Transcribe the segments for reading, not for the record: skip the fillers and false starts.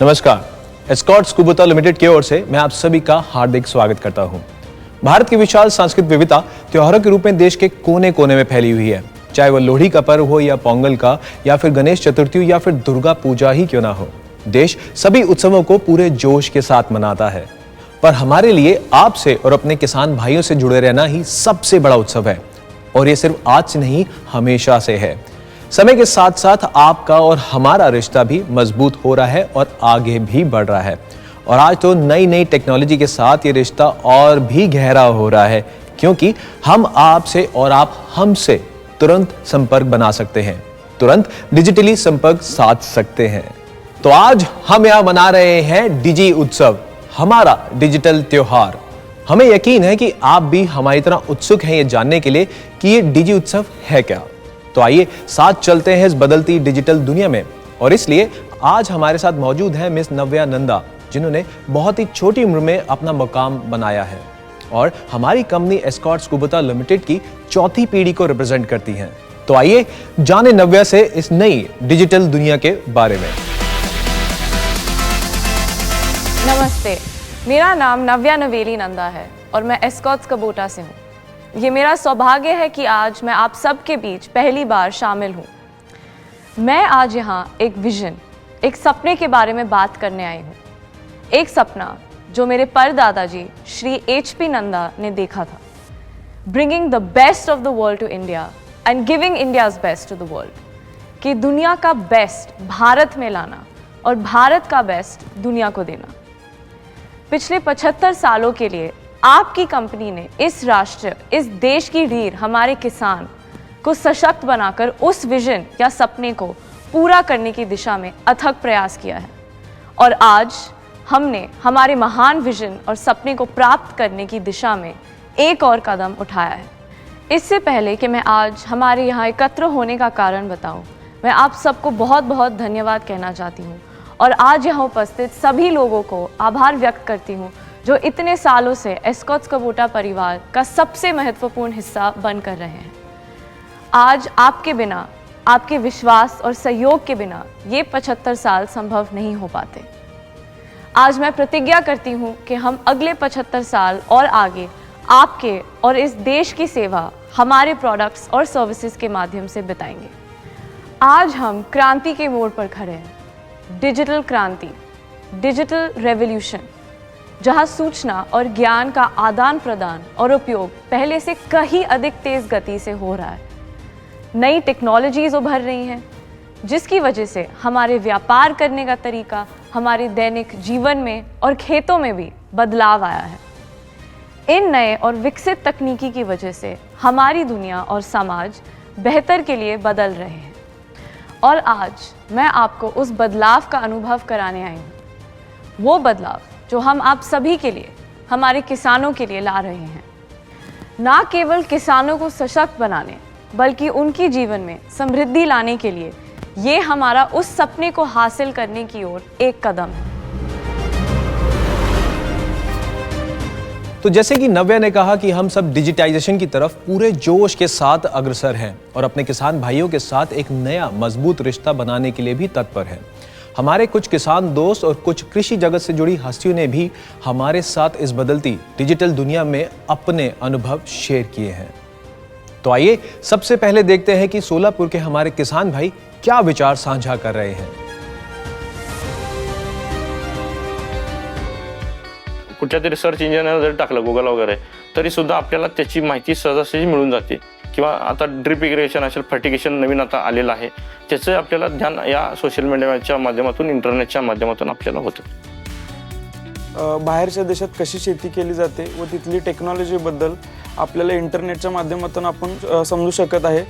नमस्कार, Escorts Kubota limited की ओर से मैं आप सभी का हार्दिक स्वागत करता हूं। भारत की विशाल सांस्कृतिक विविधता त्योहारों के रूप में देश के कोने कोने में फैली हुई है। चाहे वह लोहड़ी का पर्व हो या पोंगल का या फिर गणेश चतुर्थी या फिर दुर्गा पूजा ही क्यों ना हो, देश सभी उत्सवों को पूरे जोश के साथ मनाता है। पर हमारे लिए आपसे और अपने किसान भाइयों से जुड़े रहना ही सबसे बड़ा उत्सव है, और ये सिर्फ आज से नहीं, हमेशा से है। समय के साथ साथ आपका और हमारा रिश्ता भी मजबूत हो रहा है और आगे भी बढ़ रहा है। और आज तो नई नई टेक्नोलॉजी के साथ ये रिश्ता और भी गहरा हो रहा है, क्योंकि हम आपसे और आप हमसे तुरंत संपर्क बना सकते हैं, तुरंत डिजिटली संपर्क साध सकते हैं। तो आज हम यहाँ मना रहे हैं डिजी उत्सव, हमारा डिजिटल त्योहार। हमें यकीन है कि आप भी हमारी तरह उत्सुक हैं ये जानने के लिए कि ये डिजी उत्सव है क्या। तो आइए साथ चलते हैं इस बदलती डिजिटल दुनिया में। और इसलिए आज हमारे साथ मौजूद है मिस नव्या नंदा, जिन्होंने बहुत ही छोटी उम्र में अपना मुकाम बनाया है और हमारी कंपनी एस्कॉर्ट्स कुबोटा लिमिटेड की चौथी पीढ़ी को रिप्रेजेंट करती हैं। तो आइए जाने नव्या से इस नई डिजिटल दुनिया के बारे में। नमस्ते, मेरा नाम नव्या नवेली नंदा है और मैं एस्कॉर्ट्स कुबोटा से हूँ। ये मेरा सौभाग्य है कि आज मैं आप सबके बीच पहली बार शामिल हूँ। मैं आज यहाँ एक विजन, एक सपने के बारे में बात करने आई हूँ। एक सपना जो मेरे परदादाजी श्री HP नंदा ने देखा था, bringing the best of the world to India and giving India's best to the world. कि दुनिया का बेस्ट भारत में लाना और भारत का बेस्ट दुनिया को देना। पिछले 75 सालों के लिए आपकी कंपनी ने इस राष्ट्र, इस देश की रीढ़ हमारे किसान को सशक्त बनाकर उस विजन या सपने को पूरा करने की दिशा में अथक प्रयास किया है। और आज हमने हमारे महान विजन और सपने को प्राप्त करने की दिशा में एक और कदम उठाया है। इससे पहले कि मैं आज हमारे यहाँ एकत्र होने का कारण बताऊं, मैं आप सबको बहुत बहुत धन्यवाद कहना चाहती हूँ और आज यहाँ उपस्थित सभी लोगों को आभार व्यक्त करती हूँ जो इतने सालों से एस्कॉर्ट्स कुबोटा परिवार का सबसे महत्वपूर्ण हिस्सा बनकर रहे हैं। आज आपके बिना, आपके विश्वास और सहयोग के बिना ये 75 साल संभव नहीं हो पाते। आज मैं प्रतिज्ञा करती हूँ कि हम अगले 75 साल और आगे आपके और इस देश की सेवा हमारे प्रोडक्ट्स और सर्विसेज के माध्यम से बिताएंगे। आज हम क्रांति के मोड़ पर खड़े हैं, डिजिटल क्रांति, डिजिटल रेवोल्यूशन, जहां सूचना और ज्ञान का आदान प्रदान और उपयोग पहले से कहीं अधिक तेज गति से हो रहा है। नई टेक्नोलॉजीज उभर रही हैं, जिसकी वजह से हमारे व्यापार करने का तरीका, हमारे दैनिक जीवन में और खेतों में भी बदलाव आया है। इन नए और विकसित तकनीकी की वजह से हमारी दुनिया और समाज बेहतर के लिए बदल रहे हैं। और आज मैं आपको उस बदलाव का अनुभव कराने आई हूँ, वो बदलाव जो हम आप सभी के लिए, हमारे किसानों के लिए ला रहे हैं। ना केवल किसानों को सशक्त बनाने, बल्कि उनकी जीवन में समृद्धि लाने के लिए ये हमारा उस सपने को हासिल करने की ओर एक कदम है। तो जैसे कि नव्या ने कहा कि हम सब डिजिटाइजेशन की तरफ पूरे जोश के साथ अग्रसर हैं और अपने किसान भाइयों के साथ एक नया मजबूत रिश्ता बनाने के लिए भी तत्पर हैं। हमारे कुछ किसान दोस्त और कुछ कृषि जगत से जुड़ी हस्तियों ने भी हमारे साथ इस बदलती डिजिटल दुनिया में अपने अनुभव शेयर किए हैं। तो आइए सबसे पहले देखते हैं कि सोलापुर के हमारे किसान भाई क्या विचार साझा कर रहे हैं। कुठच्या तरी सर्च इंजिनवर जर टाकलं गुगल वगैरे, तरी सुद्धा आपल्याला त्याची माहिती सहजासहजी मिळून जाते। किंवा आता ड्रिप इरिगेशन असेल, फर्टिगेशन नवीन आता आलेलं आहे, त्याचं आपल्याला ध्यान या सोशल मीडियाच्या माध्यमातून, इंटरनेटच्या माध्यमातून आपल्याला होतं। बाहेरच्या देशात कशी शेती केली जाते व तिथली टेक्नॉलॉजीबद्दल आपल्याला इंटरनेटच्या माध्यमातून आपण समजू शकत आहे।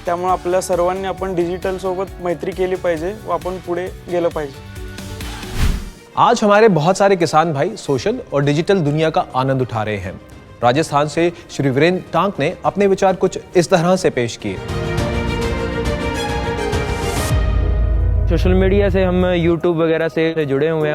त्यामुळे आपल्या सर्वांनी आपण डिजिटल सोबत मैत्री केली पाहिजे व आपण पुढे गेलं पाहिजे। आज हमारे बहुत सारे किसान भाई सोशल और डिजिटल दुनिया का आनंद उठा रहे हैं। राजस्थान से श्री वीरेंद्र टांक ने अपने विचार कुछ इस तरह से पेश किए। सोशल मीडिया से हम यूट्यूब वगैरह से जुड़े हुए हैं।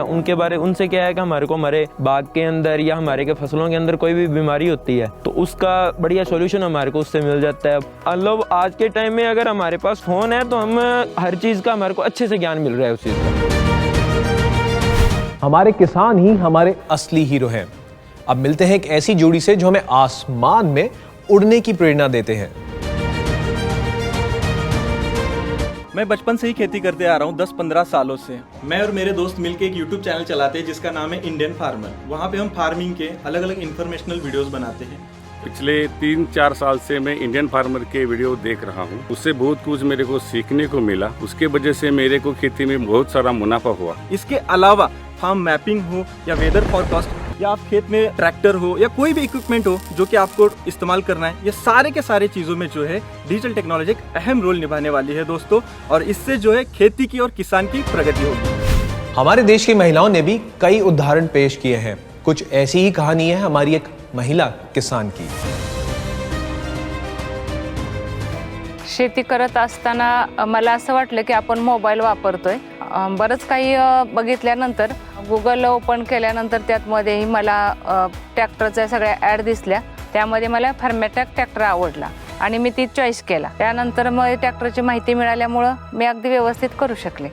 उनसे क्या है कि हमारे को हमारे बाग के अंदर या हमारे के फसलों के अंदर कोई भी बीमारी होती है तो उसका बढ़िया सॉल्यूशन हमारे को उससे मिल जाता है। मतलब आज के टाइम में अगर हमारे पास फ़ोन है तो हम हर चीज़ का हमारे को अच्छे से ज्ञान मिल रहा है उस चीज़ का। हमारे किसान ही हमारे असली हीरो हैं। अब मिलते हैं एक ऐसी जोड़ी से जो हमें आसमान में उड़ने की प्रेरणा देते हैं। मैं बचपन से ही खेती करते आ रहा हूँ 10-15 सालों से। मैं और मेरे दोस्त मिलके एक YouTube चैनल चलाते हैं जिसका नाम है इंडियन फार्मर। वहाँ पे हम फार्मिंग के अलग अलग इन्फॉर्मेशनल वीडियोस बनाते हैं। पिछले 3-4 साल से मैं इंडियन फार्मर के वीडियो देख रहा हूँ। उससे बहुत कुछ मेरे को सीखने को मिला। उसके वजह से मेरे को खेती में बहुत सारा मुनाफा हुआ। इसके अलावा फार्म मैपिंग हो या वेदर फॉरकास्ट या आप खेत में ट्रैक्टर हो या कोई भी इक्विपमेंट हो जो कि आपको इस्तेमाल करना है, ये सारे के सारे चीज़ों में जो है डिजिटल टेक्नोलॉजी एक अहम रोल निभाने वाली है दोस्तों। और इससे जो है खेती की और किसान की प्रगति होगी। हमारे देश की महिलाओं ने भी कई उदाहरण पेश किए हैं। कुछ ऐसी ही कहानी है हमारी एक महिला किसान की। शेती करत असताना मला असं वाटलं की आपण मोबाईल वापरतोय। बरंच काही बघितल्यानंतर गुगल ओपन केल्यानंतर त्यातमध्येही मला ट्रॅक्टरच्या सगळ्या ॲड दिसल्या। त्यामध्ये मला फर्मॅटॅक ट्रॅक्टर आवडला आणि मी ती चॉईस केला। त्यानंतर मग ट्रॅक्टरची माहिती मिळाल्यामुळे मी अगदी व्यवस्थित करू शकले।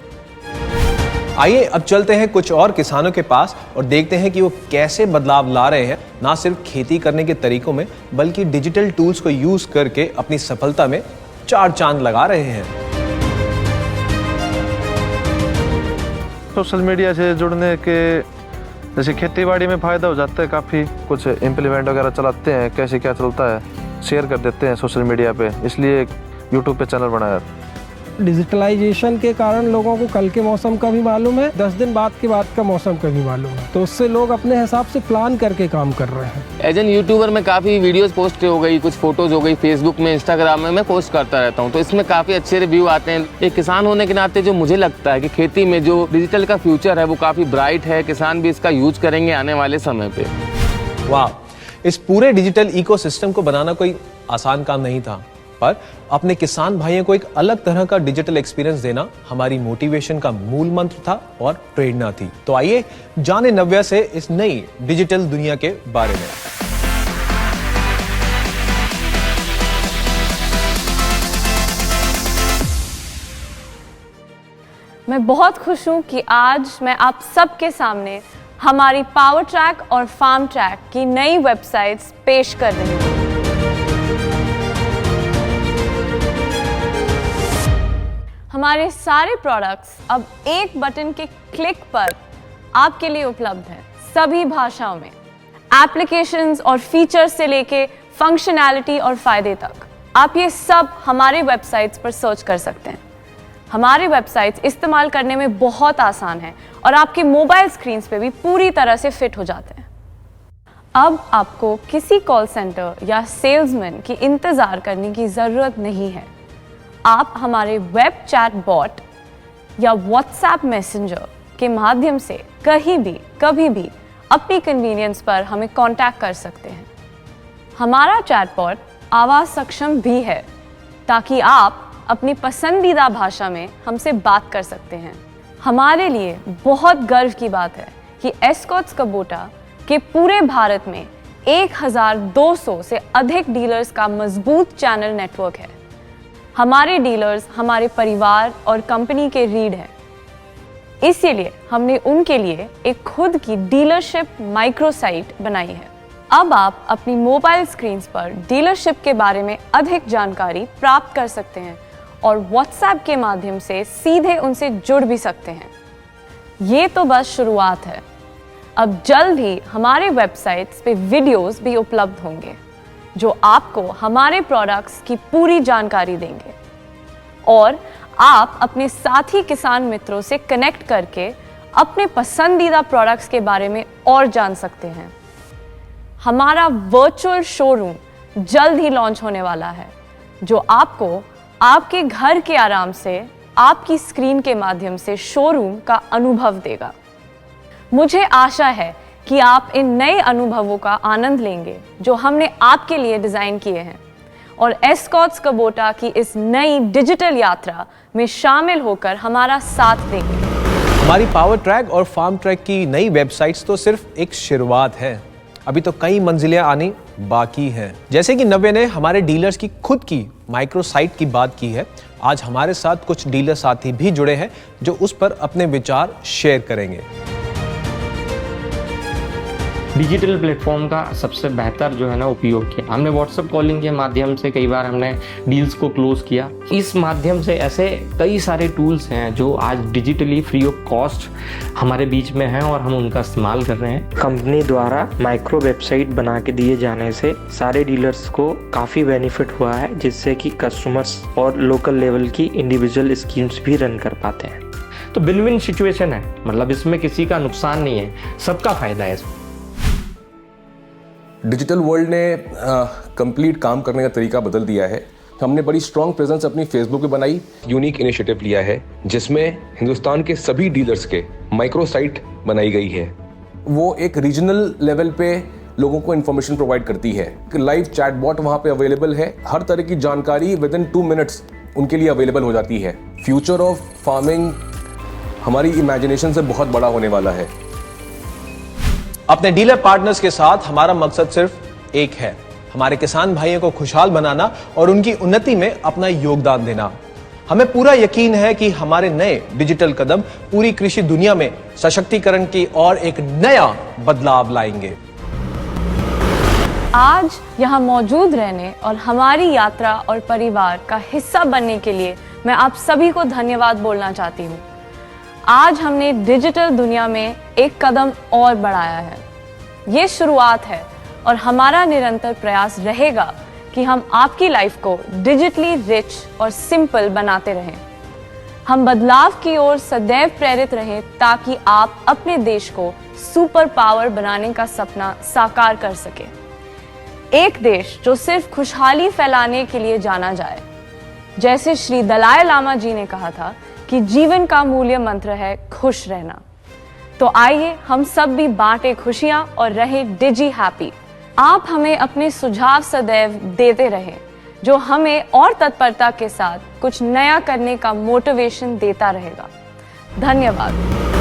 आइए अब चलते हैं कुछ और किसानों के पास और देखते हैं कि वो कैसे बदलाव ला रहे हैं, ना सिर्फ खेती करने के तरीकों में बल्कि डिजिटल टूल्स को यूज करके अपनी सफलता में 4 चांद लगा रहे हैं। सोशल मीडिया से जुड़ने के जैसे खेतीबाड़ी में फ़ायदा हो जाता है काफ़ी। कुछ इम्प्लीमेंट वगैरह चलाते हैं, कैसे क्या चलता है शेयर कर देते हैं सोशल मीडिया पे, इसलिए यूट्यूब पे चैनल बनाया। डिजिटलाइजेशन के कारण लोगों को कल के मौसम का भी मालूम है, 10 दिन बाद के बाद का मौसम का भी मालूम है, तो उससे लोग अपने हिसाब से प्लान करके काम कर रहे हैं। एज एन यूट्यूबर में काफ़ी वीडियोस पोस्ट हो गई, कुछ फोटोज हो गई, फेसबुक में, इंस्टाग्राम में मैं पोस्ट करता रहता हूँ, तो इसमें काफ़ी अच्छे रिव्यू आते हैं। एक किसान होने के नाते जो मुझे लगता है कि खेती में जो डिजिटल का फ्यूचर है वो काफ़ी ब्राइट है। किसान भी इसका यूज करेंगे आने वाले समय पे। वाह, इस पूरे डिजिटल इकोसिस्टम को बनाना कोई आसान काम नहीं था, पर अपने किसान भाइयों को एक अलग तरह का डिजिटल एक्सपीरियंस देना हमारी मोटिवेशन का मूल मंत्र था और प्रेरणा थी। तो आइए जाने नव्या से इस नई डिजिटल दुनिया के बारे में। मैं बहुत खुश हूं कि आज मैं आप सबके सामने हमारी पावर ट्रैक और फार्म ट्रैक की नई वेबसाइट्स पेश कर रही हूं। हमारे सारे प्रोडक्ट्स अब एक बटन के क्लिक पर आपके लिए उपलब्ध हैं, सभी भाषाओं में। एप्लीकेशंस और फीचर्स से लेके फंक्शनैलिटी और फायदे तक, आप ये सब हमारे वेबसाइट्स पर सर्च कर सकते हैं। हमारे वेबसाइट्स इस्तेमाल करने में बहुत आसान है और आपके मोबाइल स्क्रीन्स पे भी पूरी तरह से फिट हो जाते हैं। अब आपको किसी कॉल सेंटर या सेल्समैन की इंतज़ार करने की ज़रूरत नहीं है। आप हमारे वेब चैट बॉट या व्हाट्सएप मैसेंजर के माध्यम से कहीं भी कभी भी अपनी कन्वीनियंस पर हमें कांटेक्ट कर सकते हैं। हमारा चैट बॉट आवाज़ सक्षम भी है ताकि आप अपनी पसंदीदा भाषा में हमसे बात कर सकते हैं। हमारे लिए बहुत गर्व की बात है कि एस्कॉट्स कबोटा के पूरे भारत में 1200 से अधिक डीलर्स का मजबूत चैनल नेटवर्क है। हमारे डीलर्स हमारे परिवार और कंपनी के रीढ़ हैं, इसीलिए हमने उनके लिए एक खुद की डीलरशिप माइक्रो साइट बनाई है। अब आप अपनी मोबाइल स्क्रीन्स पर डीलरशिप के बारे में अधिक जानकारी प्राप्त कर सकते हैं और व्हाट्सएप के माध्यम से सीधे उनसे जुड़ भी सकते हैं। ये तो बस शुरुआत है, अब जल्द ही हमारे वेबसाइट्स पे वीडियोस भी उपलब्ध होंगे जो आपको हमारे प्रोडक्ट्स की पूरी जानकारी देंगे और आप अपने साथी किसान मित्रों से कनेक्ट करके अपने पसंदीदा प्रोडक्ट्स के बारे में और जान सकते हैं। हमारा वर्चुअल शोरूम जल्द ही लॉन्च होने वाला है जो आपको आपके घर के आराम से आपकी स्क्रीन के माध्यम से शोरूम का अनुभव देगा। मुझे आशा है कि आप इन नए अनुभवों का आनंद लेंगे जो हमने आपके लिए डिज़ाइन किए हैं और एस्कॉट्स कबोटा की इस नई डिजिटल यात्रा में शामिल होकर हमारा साथ देंगे। हमारी पावर ट्रैक और फार्म ट्रैक की नई वेबसाइट्स तो सिर्फ एक शुरुआत है, अभी तो कई मंजिलें आनी बाकी हैं। जैसे कि नव्या ने हमारे डीलर्स की खुद की माइक्रो साइट की बात की है, आज हमारे साथ कुछ डीलर साथी भी जुड़े हैं जो उस पर अपने विचार शेयर करेंगे। डिजिटल प्लेटफॉर्म का सबसे बेहतर जो है ना उपयोग किया। हमने व्हाट्सएप कॉलिंग के माध्यम से कई बार हमने डील्स को क्लोज किया। इस माध्यम से ऐसे कई सारे टूल्स हैं जो आज डिजिटली फ्री ऑफ कॉस्ट हमारे बीच में हैं और हम उनका इस्तेमाल कर रहे हैं। कंपनी द्वारा माइक्रो वेबसाइट बना के दिए जाने से सारे डीलर्स को काफ़ी बेनिफिट हुआ है, जिससे कि कस्टमर्स और लोकल लेवल की इंडिविजुअल स्कीम्स भी रन कर पाते हैं। तो विन विन सिचुएशन है, मतलब इसमें किसी का नुकसान नहीं है, सबका फायदा है इसमें। डिजिटल वर्ल्ड ने कंप्लीट काम करने का तरीका बदल दिया है। हमने बड़ी स्ट्रॉन्ग प्रेजेंस अपनी फेसबुक पे बनाई, यूनिक इनिशिएटिव लिया है जिसमें हिंदुस्तान के सभी डीलर्स के माइक्रो साइट बनाई गई है। वो एक रीजनल लेवल पे लोगों को इन्फॉर्मेशन प्रोवाइड करती है। लाइव चैटबॉट वहाँ पे अवेलेबल है, हर तरह की जानकारी विद इन 2 मिनट्स उनके लिए अवेलेबल हो जाती है। फ्यूचर ऑफ फार्मिंग हमारी इमेजिनेशन से बहुत बड़ा होने वाला है। अपने डीलर पार्टनर्स के साथ हमारा मकसद सिर्फ एक है, हमारे किसान भाइयों को खुशहाल बनाना और उनकी उन्नति में अपना योगदान देना। हमें पूरा यकीन है कि हमारे नए डिजिटल कदम पूरी कृषि दुनिया में सशक्तिकरण की और एक नया बदलाव लाएंगे। आज यहाँ मौजूद रहने और हमारी यात्रा और परिवार का हिस्सा बनने के लिए मैं आप सभी को धन्यवाद बोलना चाहती हूँ। आज हमने डिजिटल दुनिया में एक कदम और बढ़ाया है। ये शुरुआत है और हमारा निरंतर प्रयास रहेगा कि हम आपकी लाइफ को डिजिटली रिच और सिंपल बनाते रहें। हम बदलाव की ओर सदैव प्रेरित रहें ताकि आप अपने देश को सुपर पावर बनाने का सपना साकार कर सकें। एक देश जो सिर्फ खुशहाली फैलाने के लिए जाना जाए। जैसे श्री दलाई लामा जी ने कहा था कि जीवन का मूल्य मंत्र है खुश रहना। तो आइए हम सब भी बांटे खुशियां और रहें डिजी हैप्पी। आप हमें अपने सुझाव सदैव देते रहें, जो हमें और तत्परता के साथ कुछ नया करने का मोटिवेशन देता रहेगा। धन्यवाद।